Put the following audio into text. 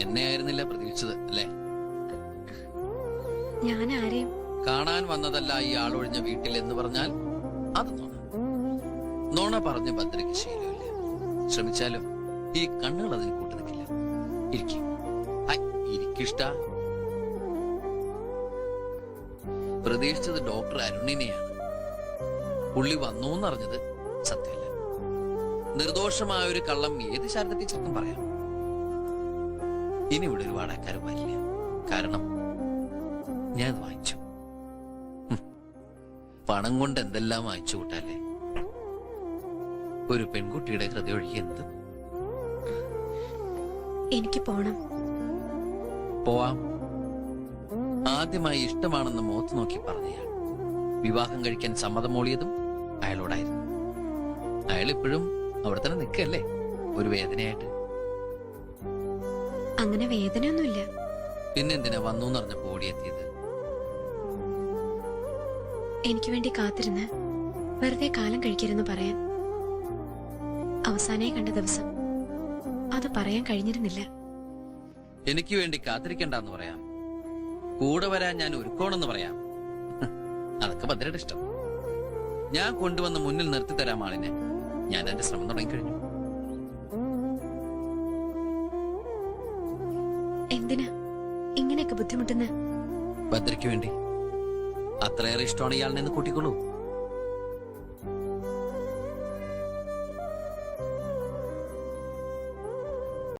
എന്നെ ആയിരുന്നില്ല പ്രതീക്ഷിച്ചത് അല്ലേ? ഞാൻ ആരെയും കാണാൻ വന്നതല്ല ഈ ആളൊഴിഞ്ഞ വീട്ടിൽ എന്ന് പറഞ്ഞാൽ അത് നുണ. നുണ പറഞ്ഞ് ഭദ്രയ്ക്ക് ശീലമില്ല. ശ്രമിച്ചാലും ഈ കണ്ണുകൾ അതിന് കൂട്ടു നിൽക്കില്ല. ഇരിക്കിഷ്ട. പ്രതീക്ഷിച്ചത് ഡോക്ടർ അരുണിനെയാണ്. പുള്ളി വന്നു എന്നറിഞ്ഞത് സത്യമല്ല. നിർദോഷമായ ഒരു കള്ളം ഏത് ശാരദ ടീച്ചർക്കും പറയാം. ഇനി ഇവിടെ ഒരുപാട് ആൾക്കാരും വരില്ല. കാരണം ഞാൻ വാങ്ങിച്ചു. പണം കൊണ്ട് എന്തെല്ലാം വാങ്ങിച്ചു കൂട്ടാല്ലേ. ഒരു പെൺകുട്ടിയുടെ ഹൃദയം ഒഴുകി എന്ത്. എനിക്ക് പോണം. പോവാം. ആദ്യമായി ഇഷ്ടമാണെന്ന് മുഖത്ത് നോക്കി പറഞ്ഞയാൾ വിവാഹം കഴിക്കാൻ സമ്മതം മൂളിയതും അയാളോടായിരുന്നു. അയാൾ ഇപ്പോഴും അവിടെ തന്നെ നിൽക്കല്ലേ, ഒരു വേദനയായിട്ട്. അങ്ങനെ വേദനയൊന്നുമില്ല. പിന്നെന്തിനാ വന്നു എന്നറിഞ്ഞപ്പോ ഓടിയെത്തിയത്? എനിക്ക് വേണ്ടി കാത്തിരുന്ന് വെറുതെ കാലം കഴിക്കരുന്ന് പറയാൻ. അവസാനമായി കണ്ട ദിവസം അത് പറയാൻ കഴിഞ്ഞിരുന്നില്ല. എനിക്ക് വേണ്ടി കാത്തിരിക്കണ്ടെന്ന് പറയാം, കൂടെ വരാൻ ഞാൻ ഒരുക്കോണെന്ന് പറയാം. അതൊക്കെ ഭദ്രയുടെ ഇഷ്ടം. ഞാൻ കൊണ്ടുവന്ന് മുന്നിൽ നിർത്തി തരാം ആളിനെ. ഞാൻ എന്റെ ശ്രമം തുടങ്ങിക്കഴിഞ്ഞു. എന്തിനാ ഇങ്ങനെയൊക്കെ ബുദ്ധിമുട്ടുന്ന? ഭദ്രയ്ക്ക് വേണ്ടി. അത്രയേറെ ഇഷ്ടമാണ് ഇയാളിനെ കൂട്ടിക്കൊള്ളൂ.